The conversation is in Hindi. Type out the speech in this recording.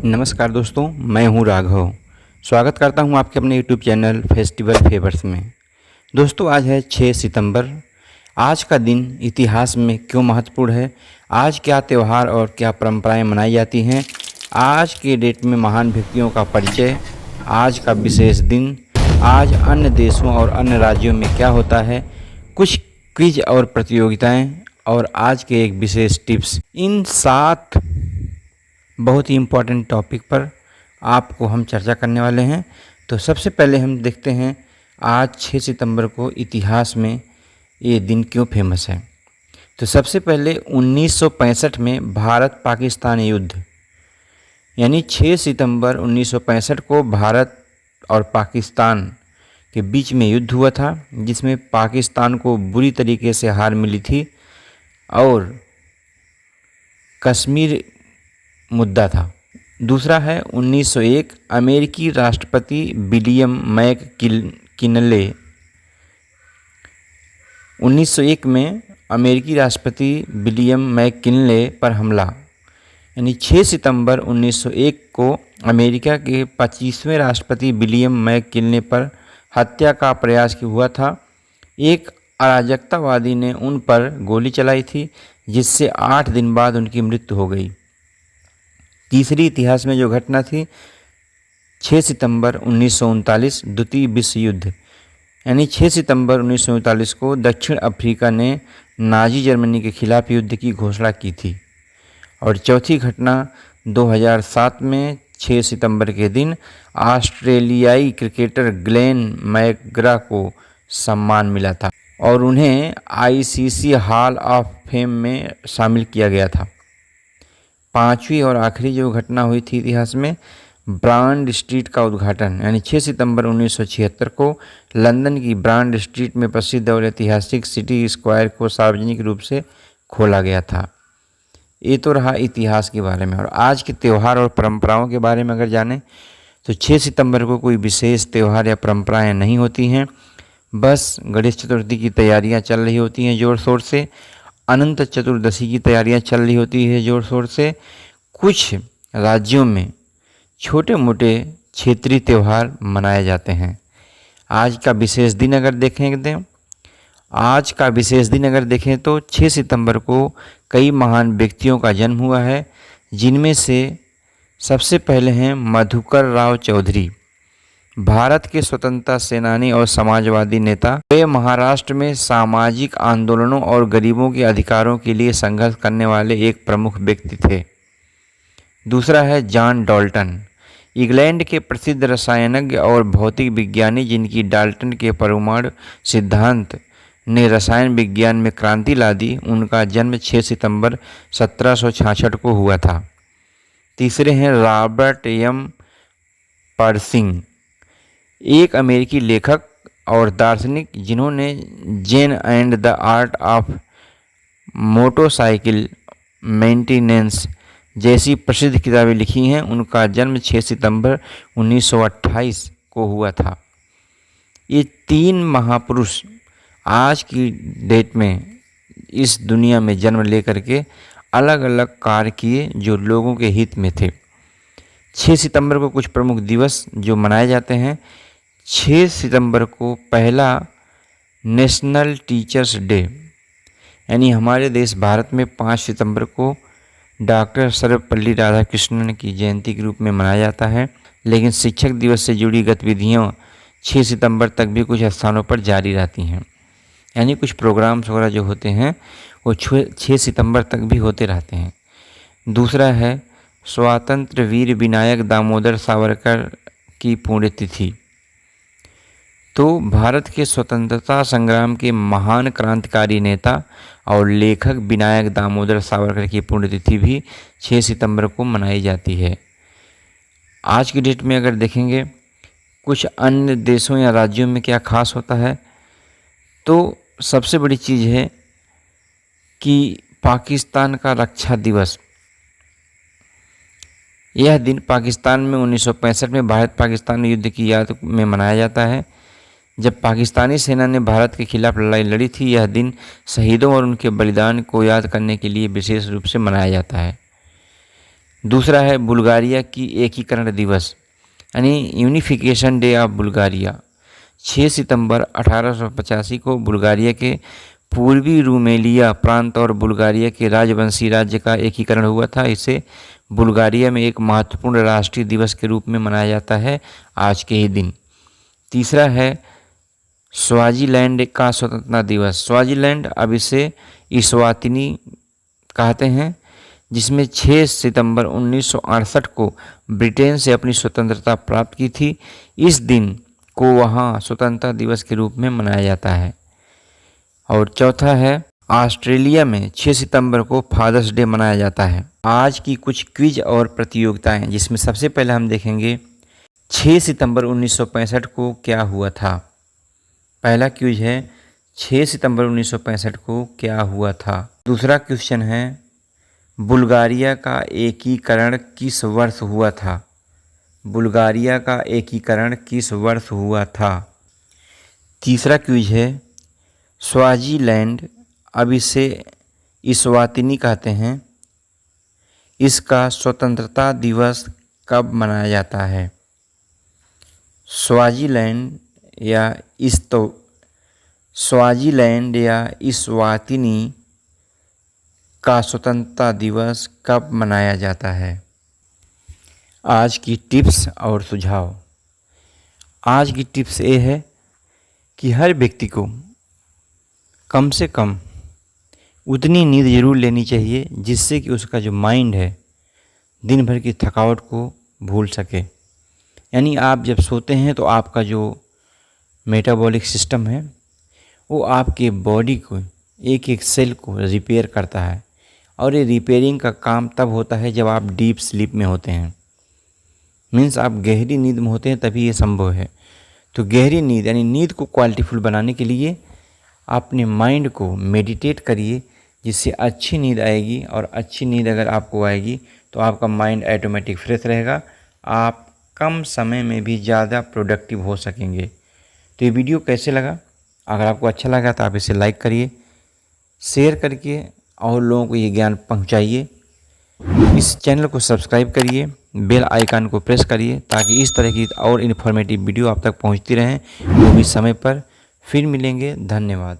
नमस्कार दोस्तों, मैं हूं राघव। स्वागत करता हूं आपके अपने यूट्यूब चैनल फेस्टिवल फेवर्स में। दोस्तों, आज है 6 सितंबर। आज का दिन इतिहास में क्यों महत्वपूर्ण है, आज क्या त्यौहार और क्या परंपराएं मनाई जाती हैं, आज के डेट में महान व्यक्तियों का परिचय, आज का विशेष दिन, आज अन्य देशों और अन्य राज्यों में क्या होता है, कुछ क्विज और प्रतियोगिताएं और आज के एक विशेष टिप्स, इन 7 बहुत ही इम्पोर्टेंट टॉपिक पर आपको हम चर्चा करने वाले हैं। तो सबसे पहले हम देखते हैं आज 6 सितंबर को इतिहास में ये दिन क्यों फेमस है। तो सबसे पहले 1965 में भारत पाकिस्तान युद्ध, यानी 6 सितंबर 1965 को भारत और पाकिस्तान के बीच में युद्ध हुआ था, जिसमें पाकिस्तान को बुरी तरीके से हार मिली थी और कश्मीर मुद्दा था। दूसरा है 1901, अमेरिकी राष्ट्रपति विलियम मैककिनले 1901 में अमेरिकी राष्ट्रपति विलियम मैककिनले पर हमला, यानी 6 सितंबर 1901 को अमेरिका के 25वें राष्ट्रपति विलियम मैककिनले पर हत्या का प्रयास हुआ था। एक अराजकतावादी ने उन पर गोली चलाई थी, जिससे 8 दिन बाद उनकी मृत्यु हो गई। तीसरी इतिहास में जो घटना थी 6 सितंबर 1939 द्वितीय विश्व युद्ध, यानी 6 सितंबर 1939 को दक्षिण अफ्रीका ने नाजी जर्मनी के खिलाफ युद्ध की घोषणा की थी। और चौथी घटना 2007 में 6 सितंबर के दिन ऑस्ट्रेलियाई क्रिकेटर ग्लेन मैकग्रा को सम्मान मिला था और उन्हें आईसीसी हॉल ऑफ फेम में शामिल किया गया था। पांचवी और आखिरी जो घटना हुई थी इतिहास में, ब्रांड स्ट्रीट का उद्घाटन, यानी 6 सितंबर 1976 को लंदन की ब्रांड स्ट्रीट में प्रसिद्ध और ऐतिहासिक सिटी स्क्वायर को सार्वजनिक रूप से खोला गया था। ये तो रहा इतिहास के बारे में। और आज के त्यौहार और परंपराओं के बारे में अगर जानें तो 6 सितंबर को कोई विशेष त्यौहार या परंपराएं नहीं होती हैं, बस गणेश चतुर्थी की तैयारियां चल रही होती हैं ज़ोर शोर से, अनंत चतुर्दशी की तैयारियां चल रही होती है ज़ोर शोर से। कुछ राज्यों में छोटे मोटे क्षेत्रीय त्यौहार मनाए जाते हैं। आज का विशेष दिन अगर देखें तो 6 सितंबर को कई महान व्यक्तियों का जन्म हुआ है, जिनमें से सबसे पहले हैं मधुकर राव चौधरी, भारत के स्वतंत्रता सेनानी और समाजवादी नेता। वे महाराष्ट्र में सामाजिक आंदोलनों और गरीबों के अधिकारों के लिए संघर्ष करने वाले एक प्रमुख व्यक्ति थे। दूसरा है जॉन डाल्टन, इंग्लैंड के प्रसिद्ध रसायनज्ञ और भौतिक विज्ञानी, जिनकी डाल्टन के परमाणु सिद्धांत ने रसायन विज्ञान में क्रांति ला दी। उनका जन्म 6 सितंबर 1766 को हुआ था। तीसरे हैं रॉबर्ट एम पर्सिंग, एक अमेरिकी लेखक और दार्शनिक, जिन्होंने Zen and the art of motorcycle maintenance जैसी प्रसिद्ध किताबें लिखी हैं। उनका जन्म 6 सितंबर 1928 को हुआ था। ये 3 महापुरुष आज की डेट में इस दुनिया में जन्म लेकर के अलग अलग कार्य किए जो लोगों के हित में थे। 6 सितंबर को कुछ प्रमुख दिवस जो मनाए जाते हैं। 6 सितंबर को पहला नेशनल टीचर्स डे, यानी हमारे देश भारत में 5 सितंबर को डॉक्टर सर्वपल्ली राधाकृष्णन की जयंती के रूप में मनाया जाता है, लेकिन शिक्षक दिवस से जुड़ी गतिविधियां 6 सितंबर तक भी कुछ स्थानों पर जारी रहती हैं, यानी कुछ प्रोग्राम्स वगैरह जो होते हैं वो 6 सितंबर तक भी होते रहते हैं। दूसरा है स्वतंत्र वीर विनायक दामोदर सावरकर की पुण्यतिथि। तो भारत के स्वतंत्रता संग्राम के महान क्रांतिकारी नेता और लेखक विनायक दामोदर सावरकर की पुण्यतिथि भी 6 सितंबर को मनाई जाती है। आज की डेट में अगर देखेंगे कुछ अन्य देशों या राज्यों में क्या खास होता है, तो सबसे बड़ी चीज़ है कि पाकिस्तान का रक्षा दिवस। यह दिन पाकिस्तान में 1965 में भारत पाकिस्तान युद्ध की याद में मनाया जाता है, जब पाकिस्तानी सेना ने भारत के खिलाफ लड़ाई लड़ी थी। यह दिन शहीदों और उनके बलिदान को याद करने के लिए विशेष रूप से मनाया जाता है। दूसरा है बुल्गारिया की एकीकरण दिवस यानी यूनिफिकेशन डे ऑफ बुल्गारिया। 6 सितंबर 1885 को बुल्गारिया के पूर्वी रूमेलिया प्रांत और बुल्गारिया के राजवंशी राज्य का एकीकरण हुआ था। इसे बुल्गारिया में एक महत्वपूर्ण राष्ट्रीय दिवस के रूप में मनाया जाता है आज के ही दिन। तीसरा है स्वाजीलैंड का स्वतंत्रता दिवस। स्वाजीलैंड अब इसे इस्वातिनी कहते हैं, जिसमें 6 सितंबर 1968 को ब्रिटेन से अपनी स्वतंत्रता प्राप्त की थी। इस दिन को वहाँ स्वतंत्रता दिवस के रूप में मनाया जाता है। और चौथा है ऑस्ट्रेलिया में 6 सितंबर को फादर्स डे मनाया जाता है। आज की कुछ क्विज और प्रतियोगिताएं, जिसमें सबसे पहले हम देखेंगे 6 सितंबर 1965 को क्या हुआ था। पहला क्विज है 6 सितंबर 1965 को क्या हुआ था। दूसरा क्वेश्चन है बुल्गारिया का एकीकरण किस वर्ष हुआ था। बुल्गारिया का एकीकरण किस वर्ष हुआ था। तीसरा क्विज है स्वाजीलैंड, अब इसे इस्वातिनी कहते हैं, इसका स्वतंत्रता दिवस कब मनाया जाता है। स्वाजीलैंड या इस्वातिनी का स्वतंत्रता दिवस कब मनाया जाता है। आज की टिप्स और सुझाव। आज की टिप्स ये है कि हर व्यक्ति को कम से कम उतनी नींद ज़रूर लेनी चाहिए जिससे कि उसका जो माइंड है दिन भर की थकावट को भूल सके। यानी आप जब सोते हैं तो आपका जो मेटाबॉलिक सिस्टम है वो आपके बॉडी को एक एक सेल को रिपेयर करता है, और ये रिपेयरिंग का काम तब होता है जब आप डीप स्लीप में होते हैं। मीन्स आप गहरी नींद में होते हैं, तभी ये संभव है। तो गहरी नींद यानी नींद को क्वालिटीफुल बनाने के लिए अपने माइंड को मेडिटेट करिए, जिससे अच्छी नींद आएगी। और अच्छी नींद अगर आपको आएगी तो आपका माइंड ऑटोमेटिक फ्रेश रहेगा, आप कम समय में भी ज़्यादा प्रोडक्टिव हो सकेंगे। तो ये वीडियो कैसे लगा? अगर आपको अच्छा लगा तो आप इसे लाइक करिए, शेयर करके और लोगों को ये ज्ञान पहुंचाइए। इस चैनल को सब्सक्राइब करिए, बेल आइकन को प्रेस करिए, ताकि इस तरह की और इन्फॉर्मेटिव वीडियो आप तक पहुंचती रहें, वो भी समय पर। फिर मिलेंगे। धन्यवाद।